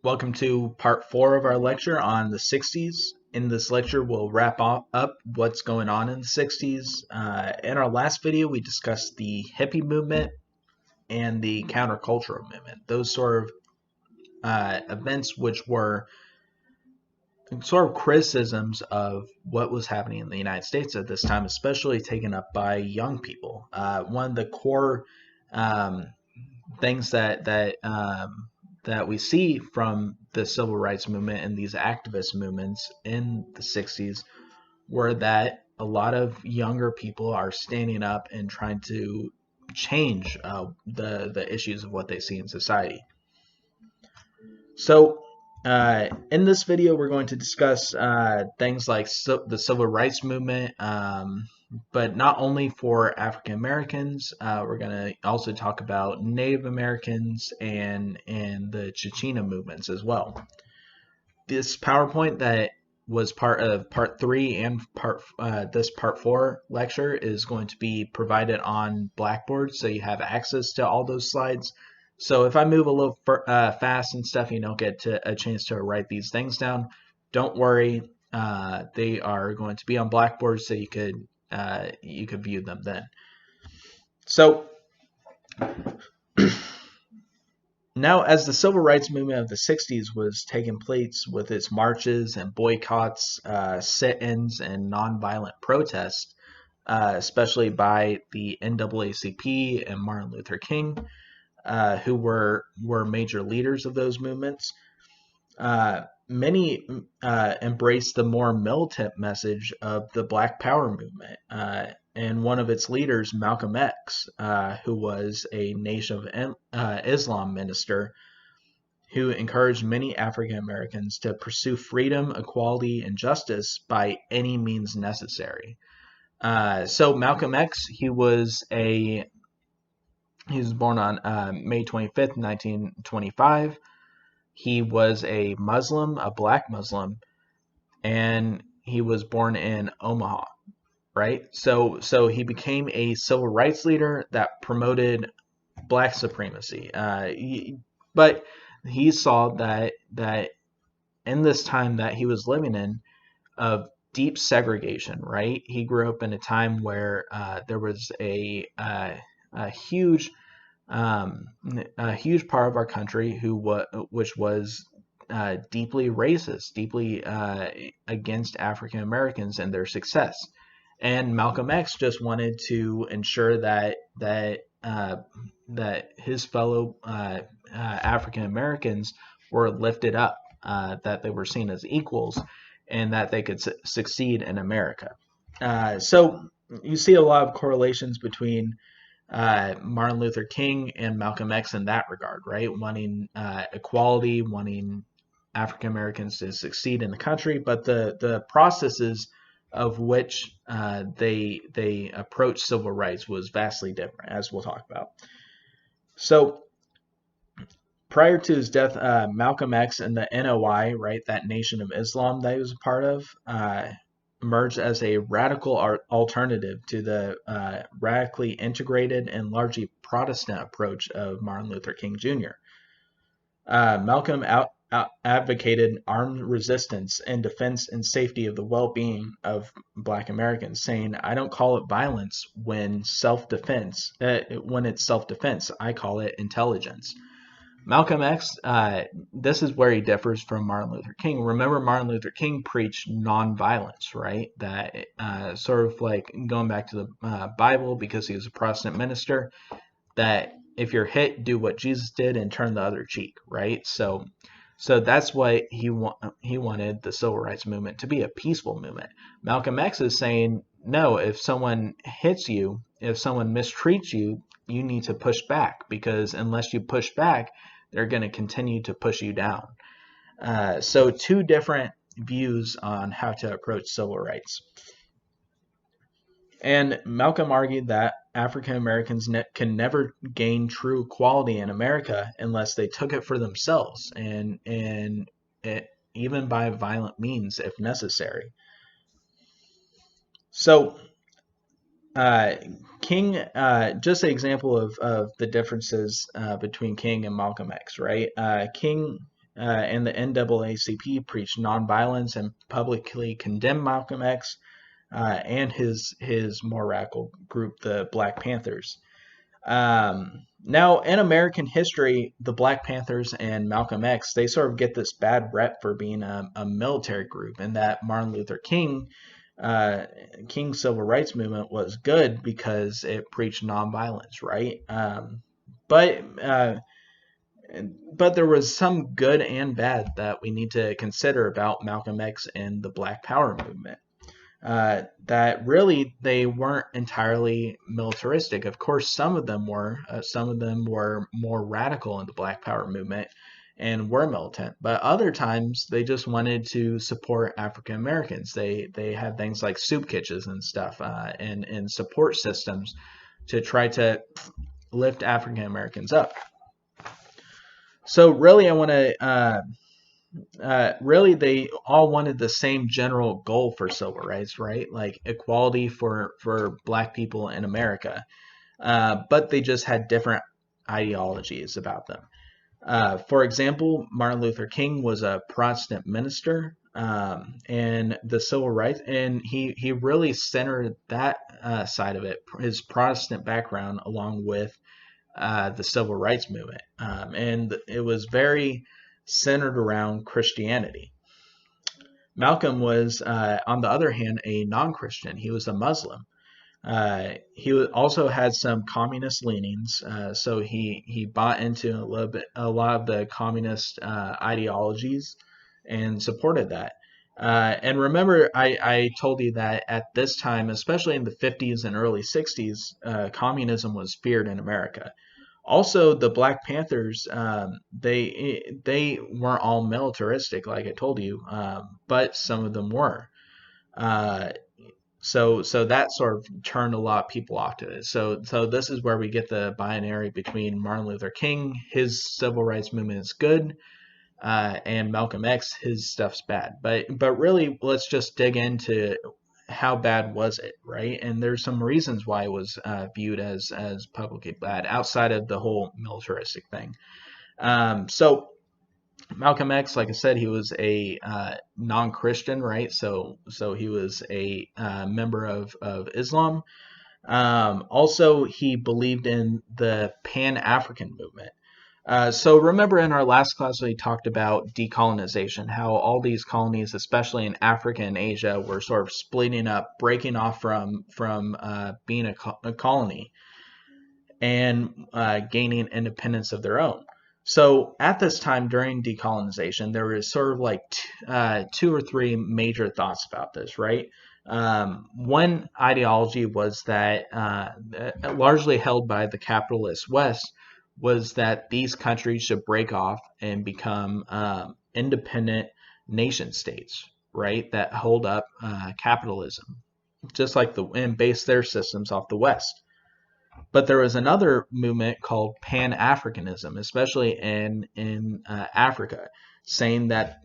Welcome to part 4 of our lecture on the 60s. In this lecture, we'll wrap up what's going on in the 60s. In our last video, we discussed the hippie movement and the countercultural movement. Those sort of events which were sort of criticisms of what was happening in the United States at this time, especially taken up by young people. One of the core things that we see from the civil rights movement and these activist movements in the 60s were that a lot of younger people are standing up and trying to change the issues of what they see in society. So in this video, we're going to discuss things like the civil rights movement, but not only for African Americans. We're going to also talk about Native Americans and the Chicana movements as well. This PowerPoint that was part of part 3 and this part 4 lecture is going to be provided on Blackboard, so you have access to all those slides. So if I move a little fast and stuff, you don't get a chance to write these things down, don't worry. They are going to be on Blackboard, so you could view them then. So now, as the civil rights movement of the 60s was taking place with its marches and boycotts, sit-ins, and nonviolent protests, especially by the NAACP and Martin Luther King, who were major leaders of those movements. Many embraced the more militant message of the Black Power movement, and one of its leaders, Malcolm X, who was a Nation of Islam minister, who encouraged many African Americans to pursue freedom, equality, and justice by any means necessary. So Malcolm X, he was born on May 25th, 1925. He was a Muslim, a black Muslim, and he was born in Omaha, right? So he became a civil rights leader that promoted black supremacy. But he saw that in this time that he was living in of deep segregation, right? He grew up in a time where there was a huge part of our country which was deeply racist, deeply against African Americans and their success. And Malcolm X just wanted to ensure that his fellow African Americans were lifted up, that they were seen as equals, and that they could succeed in America. So you see a lot of correlations between Martin Luther King and Malcolm X in that regard, right? Wanting equality, wanting African Americans to succeed in the country, but the processes of which they approach civil rights was vastly different, as we'll talk about. So prior to his death, Malcolm X and the NOI, right, that Nation of Islam that he was a part of, emerged as a radical alternative to the radically integrated and largely Protestant approach of Martin Luther King Jr. Malcolm advocated armed resistance and defense and safety of the well-being of Black Americans, saying, "I don't call it violence when self-defense. When it's self-defense, I call it intelligence." Malcolm X, this is where he differs from Martin Luther King. Remember, Martin Luther King preached nonviolence, right? That sort of like going back to the Bible, because he was a Protestant minister, that if you're hit, do what Jesus did and turn the other cheek, right? So that's why he wanted the civil rights movement to be a peaceful movement. Malcolm X is saying, no, if someone hits you, if someone mistreats you, you need to push back, because unless you push back, they're going to continue to push you down. So two different views on how to approach civil rights. And Malcolm argued that African Americans can never gain true equality in America unless they took it for themselves, and even by violent means if necessary. So King, just an example of the differences between King and Malcolm X, right? King and the NAACP preached nonviolence and publicly condemned Malcolm X and his more radical group, the Black Panthers. Now, in American history, the Black Panthers and Malcolm X, they sort of get this bad rep for being a military group, and that Martin Luther King's civil rights movement was good because it preached nonviolence, right? But uh, but there was some good and bad that we need to consider about Malcolm X and the Black Power movement. That really they weren't entirely militaristic. Of course, some of them were. Some of them were more radical in the Black Power movement and were militant. But other times they just wanted to support African Americans. They had things like soup kitchens and stuff, and support systems to try to lift African Americans up. So really, I want to really they all wanted the same general goal for civil rights, right? Like equality for Black people in America, but they just had different ideologies about them. For example, Martin Luther King was a Protestant minister, and the civil rights, and he really centered that side of it, his Protestant background, along with the civil rights movement, and it was very centered around Christianity. Malcolm was, on the other hand, a non-Christian. He was a Muslim. He also had some communist leanings, so he bought into a lot of the communist ideologies and supported that. And remember, I told you that at this time, especially in the 50s and early 60s, communism was feared in America. Also, the Black Panthers, they weren't all militaristic, like I told you, but some of them were. Uh, so that sort of turned a lot of people off to it. So this is where we get the binary between Martin Luther King, his civil rights movement is good, and Malcolm X, his stuff's bad. But really, let's just dig into how bad was it, right? And there's some reasons why it was viewed as publicly bad outside of the whole militaristic thing. So Malcolm X, like I said, he was a non-Christian, right? So he was a member of Islam. Also, he believed in the Pan-African movement. So remember in our last class we talked about decolonization, how all these colonies, especially in Africa and Asia, were sort of splitting up, breaking off from being a colony and gaining independence of their own. So at this time during decolonization, there was sort of like two or three major thoughts about this, right? One ideology was that, largely held by the capitalist West, was that these countries should break off and become independent nation states, right? That hold up capitalism, just like and base their systems off the West. But there was another movement called Pan-Africanism, especially in Africa, saying that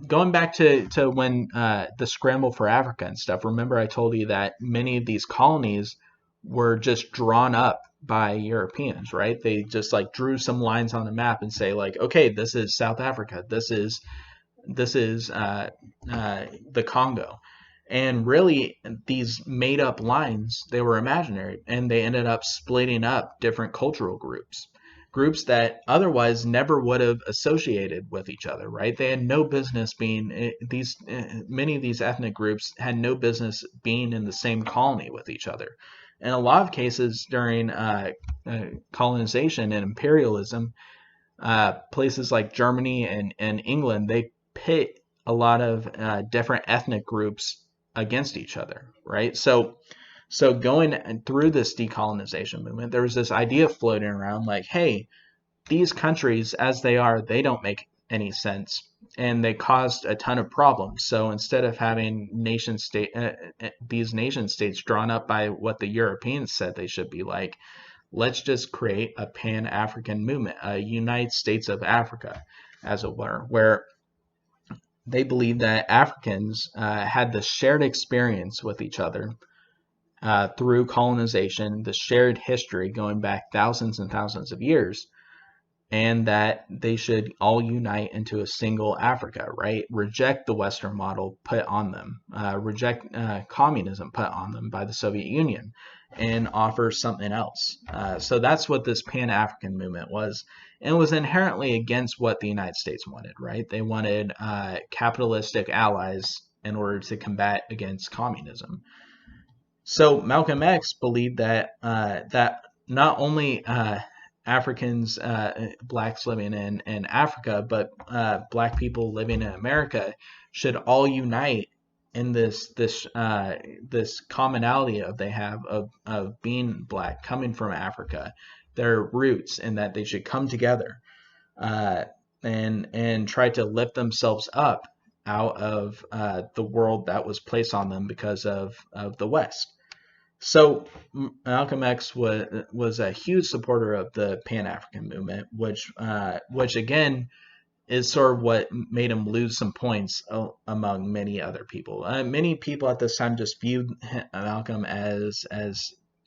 going back to when the scramble for Africa and stuff. Remember, I told you that many of these colonies were just drawn up by Europeans, right? They just like drew some lines on the map and say like, okay, this is South Africa, this is the Congo. And really, these made up lines, they were imaginary, and they ended up splitting up different cultural groups that otherwise never would have associated with each other, right? They had no business being, many of these ethnic groups had no business being in the same colony with each other. In a lot of cases during colonization and imperialism, places like Germany and England, they pit a lot of different ethnic groups against each other, right? So going through this decolonization movement, there was this idea floating around like, hey, these countries as they are, they don't make any sense, and they caused a ton of problems. So instead of having these nation states drawn up by what the Europeans said they should be like, let's just create a Pan-African movement, a United States of Africa, as it were, where they believed that Africans had the shared experience with each other through colonization, the shared history going back thousands and thousands of years, and that they should all unite into a single Africa, right? Reject the Western model put on them, reject communism put on them by the Soviet Union, and offer something else. So that's what this Pan-African movement was, and it was inherently against what the United States wanted, right? They wanted capitalistic allies in order to combat against communism. So Malcolm X believed that that not only Africans, blacks living in Africa, but black people living in America should all unite in this commonality of they have of being black, coming from Africa, their roots, and that they should come together uh, and try to lift themselves up out of the world that was placed on them because of the West. So Malcolm X was a huge supporter of the Pan African movement, which again is sort of what made him lose some points among many other people. Many people at this time just viewed Malcolm as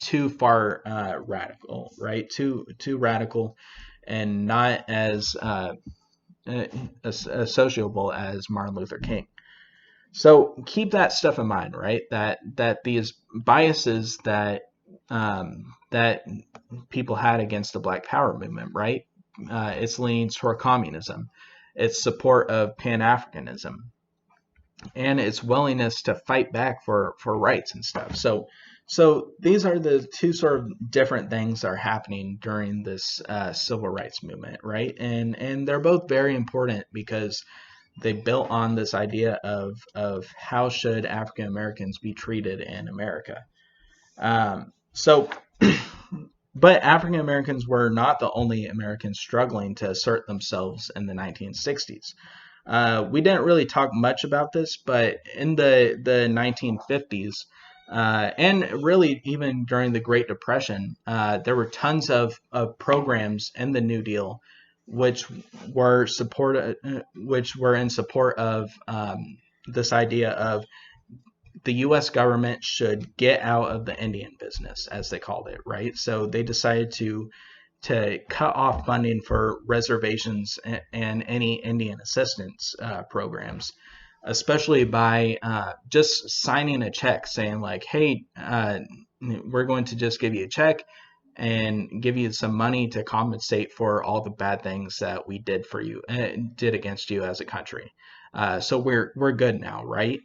too far radical, right? Too radical, and not as sociable as Martin Luther King. So keep that stuff in mind, right? That these biases that people had against the Black Power movement, right? Its leanings toward communism, its support of Pan-Africanism, and its willingness to fight back for rights and stuff. So these are the two sort of different things that are happening during this civil rights movement, right? And they're both very important because they built on this idea of how should African Americans be treated in America. So, but African Americans were not the only Americans struggling to assert themselves in the 1960s. We didn't really talk much about this, but in the 1950s, and really even during the Great Depression, there were tons of programs in the New Deal which were in support of this idea of the U.S. government should get out of the Indian business, as they called it, right? So they decided to cut off funding for reservations and any Indian assistance programs, especially by just signing a check saying like, hey, we're going to just give you a check and give you some money to compensate for all the bad things that we did for you, did against you as a country. So we're good now, right?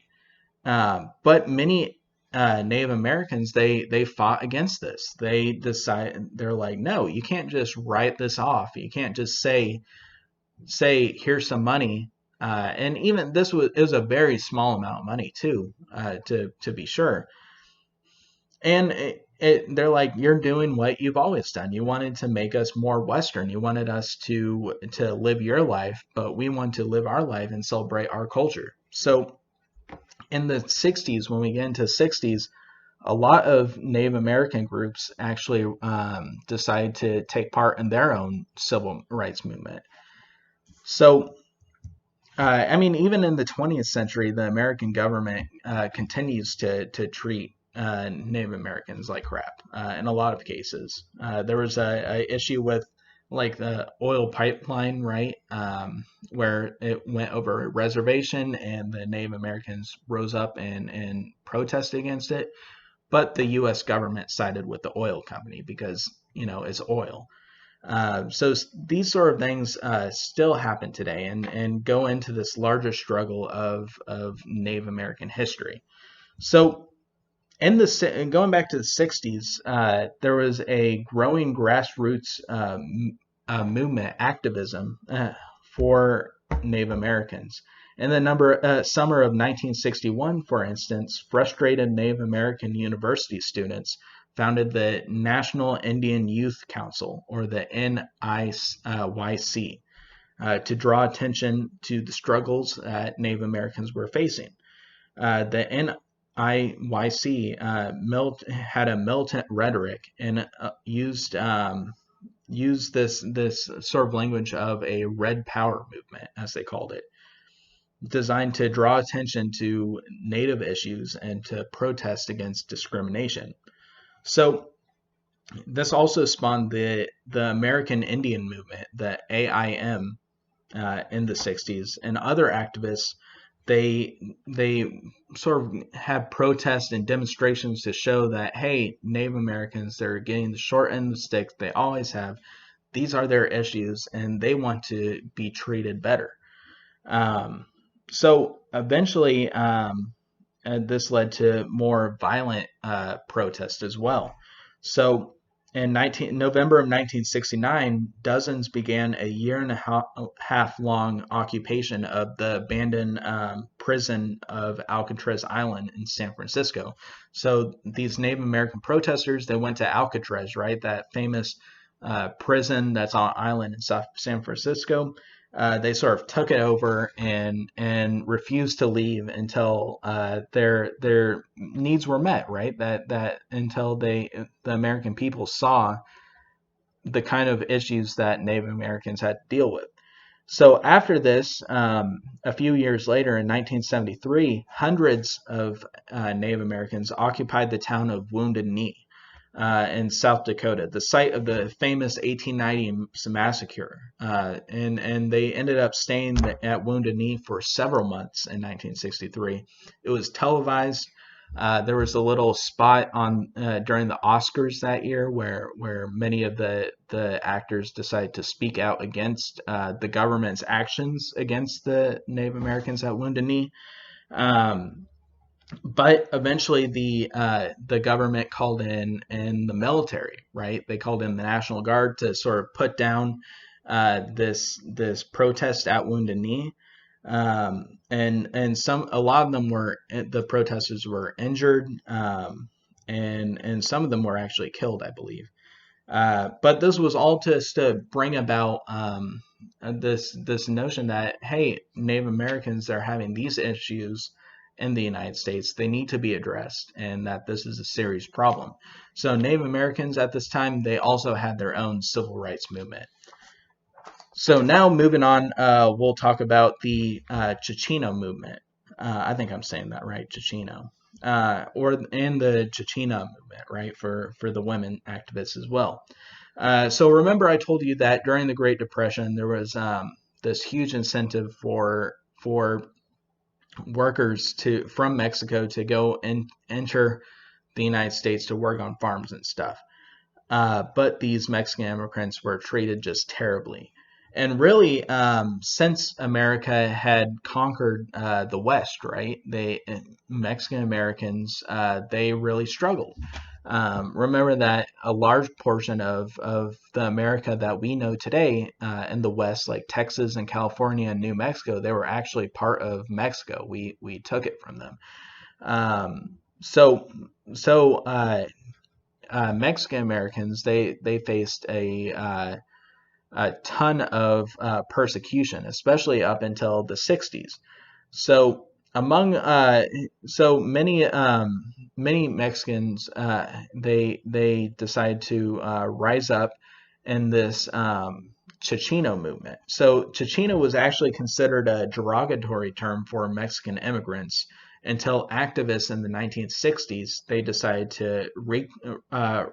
But many Native Americans they fought against this. They're like, no, you can't just write this off. You can't just say here's some money. And even this was a very small amount of money too, to be sure. And they're like, you're doing what you've always done. You wanted to make us more Western. You wanted us to live your life, but we want to live our life and celebrate our culture. So in the 60s, when we get into 60s, a lot of Native American groups actually decide to take part in their own civil rights movement. So, I mean, even in the 20th century, the American government continues to treat Native Americans like crap in a lot of cases. There was a issue with like the oil pipeline, right, where it went over a reservation and the Native Americans rose up and protested against it. But the U.S. government sided with the oil company because, it's oil. So these sort of things still happen today and go into this larger struggle of Native American history. So going back to the 60s, there was a growing grassroots movement activism for Native Americans. In the summer of 1961, for instance, frustrated Native American university students founded the National Indian Youth Council, or the NIYC, to draw attention to the struggles that Native Americans were facing. The NIYC had a militant rhetoric and used this sort of language of a Red Power movement, as they called it, designed to draw attention to Native issues and to protest against discrimination. So This also spawned the American Indian movement, the AIM, in the 60s, and other activists. They sort of have protests and demonstrations to show that, hey, Native Americans, they're getting the short end of the stick. They always have. These are their issues, and they want to be treated better. Um, so eventually, and this led to more violent protests as well. So in November of 1969, dozens began a year and a half long occupation of the abandoned prison of Alcatraz Island in San Francisco. So these Native American protesters, they went to Alcatraz, right? That famous prison that's on an island in South San Francisco. They sort of took it over and refused to leave until their needs were met, right? That until the American people saw the kind of issues that Native Americans had to deal with. So after this, a few years later, in 1973, hundreds of Native Americans occupied the town of Wounded Knee in South Dakota, the site of the famous 1890 massacre. And they ended up staying at Wounded Knee for several months in 1963. It was televised. There was a little spot on during the Oscars that year where many of the actors decided to speak out against the government's actions against the Native Americans at Wounded Knee. But eventually the government called in the military, right? They called in the National Guard to sort of put down this protest at Wounded Knee. And a lot of them were, the protesters were injured, and some of them were actually killed, I believe. But this was all just to bring about this notion that, hey, Native Americans are having these issues in the United States. They need to be addressed, and that this is a serious problem. So Native Americans at this time, they also had their own civil rights movement. So now moving on, we'll talk about the Chicano movement. I think I'm saying that right, Chicano. And the Chicana movement, right, for the women activists as well. So remember I told you that during the Great Depression, there was this huge incentive for workers from Mexico to go and enter the United States to work on farms and stuff. But these Mexican immigrants were treated just terribly. And really, since America had conquered the West, right? Mexican Americans, they really struggled. Remember that a large portion of the America that we know today in the West, like Texas and California and New Mexico, they were actually part of Mexico. We took it from them. So Mexican Americans, they faced a ton of persecution, especially up until the 60s. So many Mexicans, they decide to rise up in this Chicano movement. So Chicano was actually considered a derogatory term for Mexican immigrants until activists in the 1960s, they decided to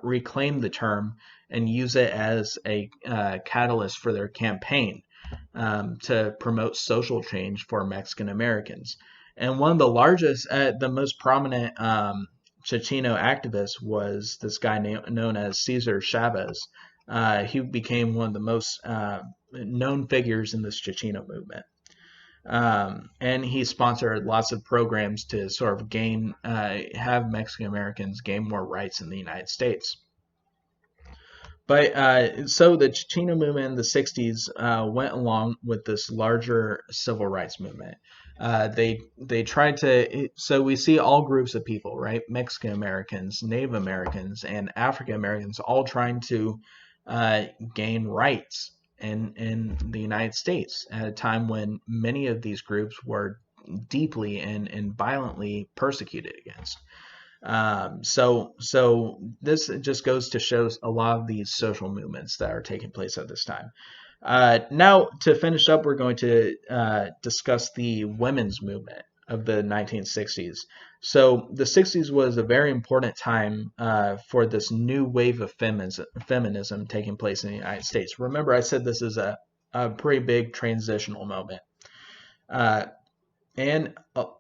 reclaim the term and use it as a catalyst for their campaign to promote social change for Mexican Americans. And one of the largest, the most prominent Chicano activists was this guy known as Cesar Chavez. He became one of the most known figures in this Chicano movement. And he sponsored lots of programs to sort of have Mexican Americans gain more rights in the United States. But so the Chicano movement in the 60s went along with this larger civil rights movement. They tried to, so we see all groups of people, right? Mexican Americans, Native Americans, and African Americans all trying to gain rights in the United States at a time when many of these groups were deeply and violently persecuted against. So this just goes to show a lot of these social movements that are taking place at this time. Now, to finish up, we're going to discuss the women's movement of the 1960s. So the 60s was a very important time for this new wave of feminism taking place in the United States. Remember, I said this is a pretty big transitional moment. Uh, and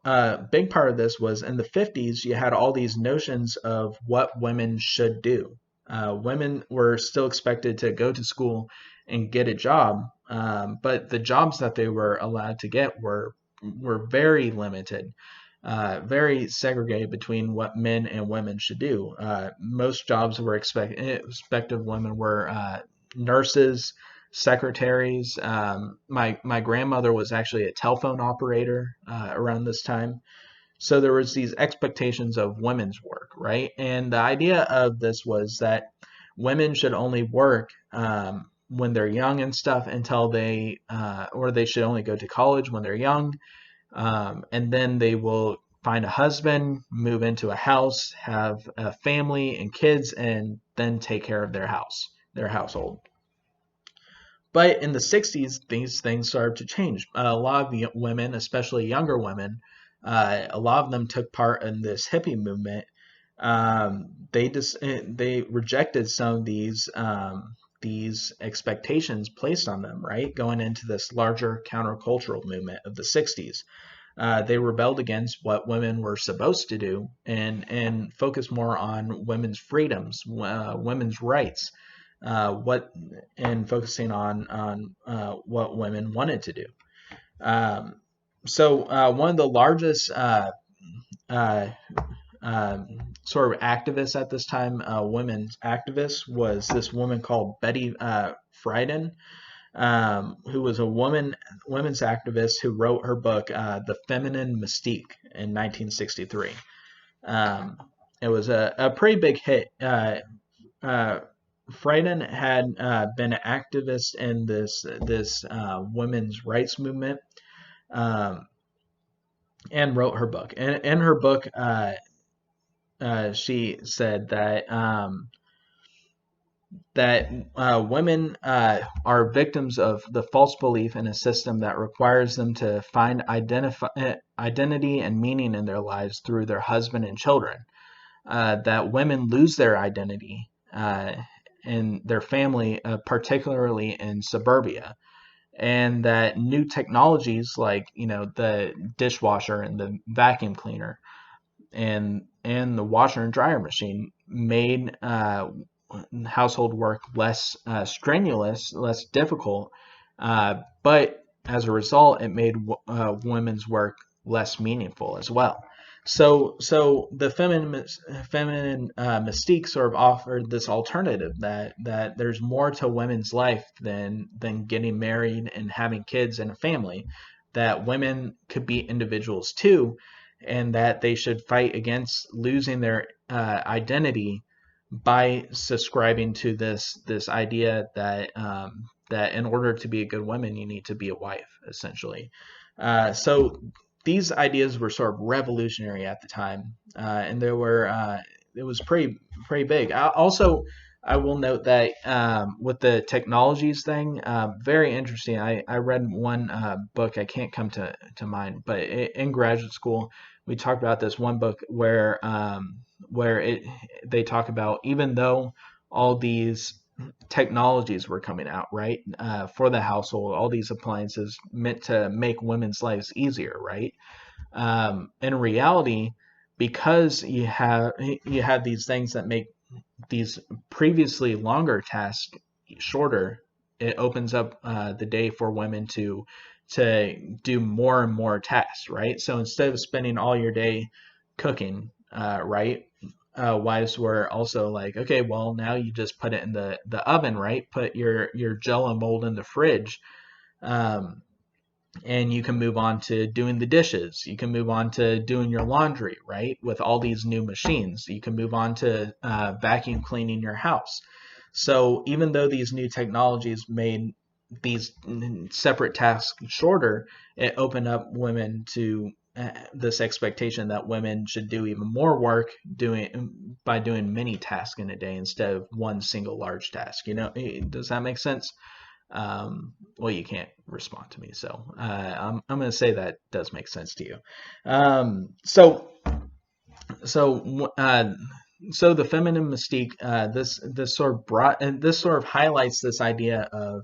a big part of this was in the 50s, you had all these notions of what women should do. Women were still expected to go to school and get a job, but the jobs that they were allowed to get were very limited, very segregated between what men and women should do. Most jobs were expected of women were nurses, secretaries. My grandmother was actually a telephone operator around this time. So there was these expectations of women's work, right? And the idea of this was that women should only work when they're young and stuff until or they should only go to college when they're young, and then they will find a husband, move into a house, have a family and kids, and then take care of their household. But in the 60s, these things started to change. A lot of women, especially younger women, a lot of them took part in this hippie movement. They rejected some of these expectations placed on them, right? Going into this larger countercultural movement of the 60s. They rebelled against what women were supposed to do and focused more on women's freedoms, women's rights, what and focusing on what women wanted to do. Um, so one of the largest uh, sort of activists at this time, women's activists, was this woman called Betty Friedan, who was a women's activist who wrote her book, The Feminine Mystique, in 1963. It was a pretty big hit. Friedan had been an activist in this women's rights movement, um, and wrote her book. And in her book, she said that women are victims of the false belief in a system that requires them to find identity and meaning in their lives through their husband and children. That women lose their identity in their family, particularly in suburbia, and that new technologies like the dishwasher and the vacuum cleaner and the washer and dryer machine made household work less strenuous, less difficult, but as a result, it made women's work less meaningful as well. So the feminine mystique sort of offered this alternative that there's more to women's life than getting married and having kids and a family. That women could be individuals too, and that they should fight against losing their identity by subscribing to this idea that in order to be a good woman, you need to be a wife, essentially. So these ideas were sort of revolutionary at the time, and they were it was pretty big. I will note that with the technologies thing, very interesting. I read one book, I can't come to mind, but in graduate school we talked about this one book where they talk about, even though all these technologies were coming out, right, for the household, all these appliances meant to make women's lives easier, right? In reality, because you have these things that make these previously longer tasks shorter, it opens up the day for women to do more and more tasks, right? So instead of spending all your day cooking, right? Wives were also like, okay, well, now you just put it in the oven, right? Put your Jell-O mold in the fridge, and you can move on to doing the dishes. You can move on to doing your laundry, right? With all these new machines, you can move on to vacuum cleaning your house. So even though these new technologies made these separate tasks shorter, it opened up women to this expectation that women should do even more work by doing many tasks in a day instead of one single large task. Does that make sense? Well, you can't respond to me, so I'm going to say that does make sense to you. So the feminine mystique, this sort of brought, and this sort of highlights this idea of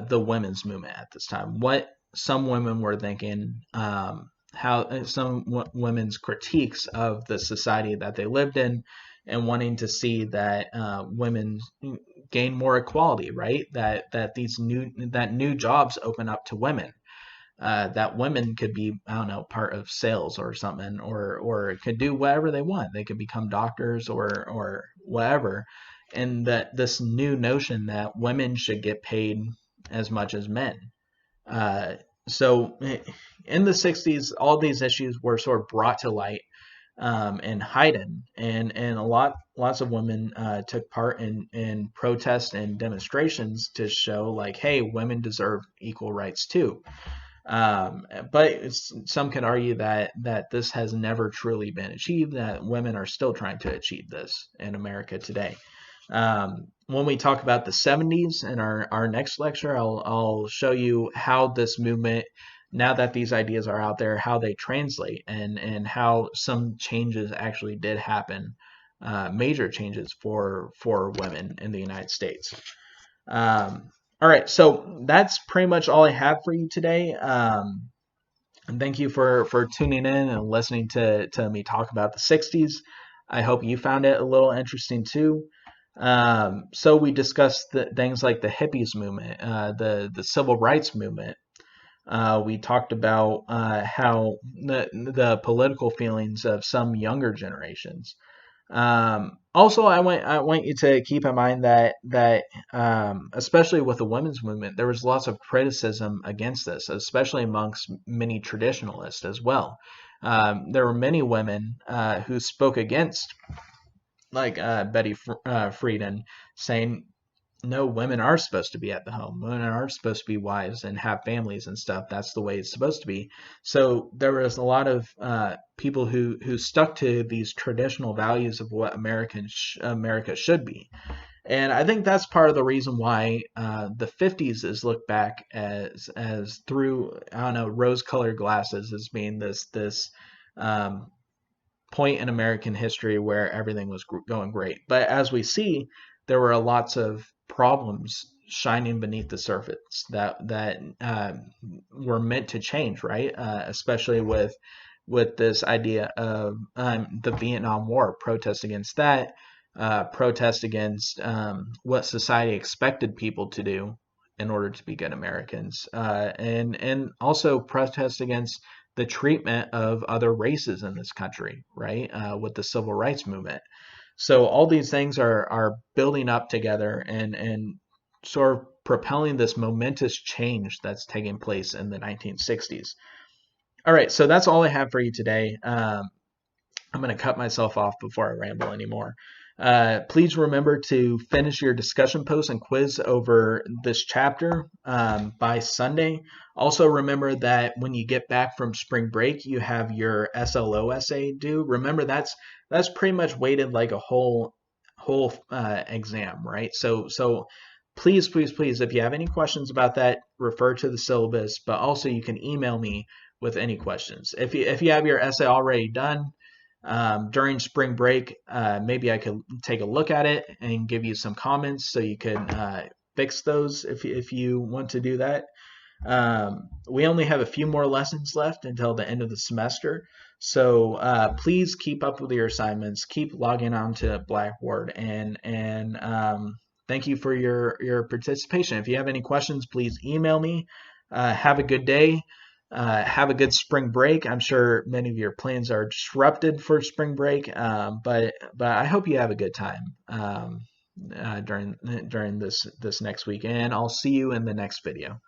the women's movement at this time. What some women were thinking, how some women's critiques of the society that they lived in, and wanting to see that women gain more equality, right? That new jobs open up to women. That women could be, I don't know, part of sales or something, or could do whatever they want. They could become doctors or whatever, and that this new notion that women should get paid as much as men. Uh, so in the 60s, all these issues were sort of brought to light and heightened, and lots of women took part in protests and demonstrations to show like, hey, women deserve equal rights too. But some can argue that this has never truly been achieved, that women are still trying to achieve this in America today. When we talk about the 70s in our next lecture, I'll show you how this movement, now that these ideas are out there, how they translate, and how some changes actually did happen, major changes for women in the United States. All right, so that's pretty much all I have for you today. And thank you for tuning in and listening to me talk about the 60s. I hope you found it a little interesting too. So we discussed things like the hippies movement, the civil rights movement. We talked about how the political feelings of some younger generations. Also, I want you to keep in mind that especially with the women's movement, there was lots of criticism against this, especially amongst many traditionalists as well. There were many women who spoke against, like Betty Friedan, saying no, women are supposed to be at the home. Women are supposed to be wives and have families and stuff. That's the way it's supposed to be. So there was a lot of people who stuck to these traditional values of what America should be. And I think that's part of the reason why the 50s is looked back as through, I don't know, rose-colored glasses, as being this um, point in American history where everything was going great. But as we see, there were lots of problems shining beneath the surface that were meant to change, right? Especially with this idea of the Vietnam War, protest against that, protest against what society expected people to do in order to be good Americans, and also protest against the treatment of other races in this country, right? With the civil rights movement. So all these things are building up together and sort of propelling this momentous change that's taking place in the 1960s. All right, so that's all I have for you today. I'm going to cut myself off before I ramble anymore. Please remember to finish your discussion post and quiz over this chapter by Sunday. Also, remember that when you get back from spring break, you have your SLO essay due. Remember, that's pretty much weighted like a whole exam, right? So please, if you have any questions about that, refer to the syllabus. But also, you can email me with any questions. If you have your essay already done during spring break, maybe I could take a look at it and give you some comments so you can fix those if you want to do that. We only have a few more lessons left until the end of the semester, so please keep up with your assignments. Keep logging on to Blackboard, and thank you for your participation. If you have any questions, please email me. Have a good day. Have a good spring break. I'm sure many of your plans are disrupted for spring break, but I hope you have a good time during this next week, and I'll see you in the next video.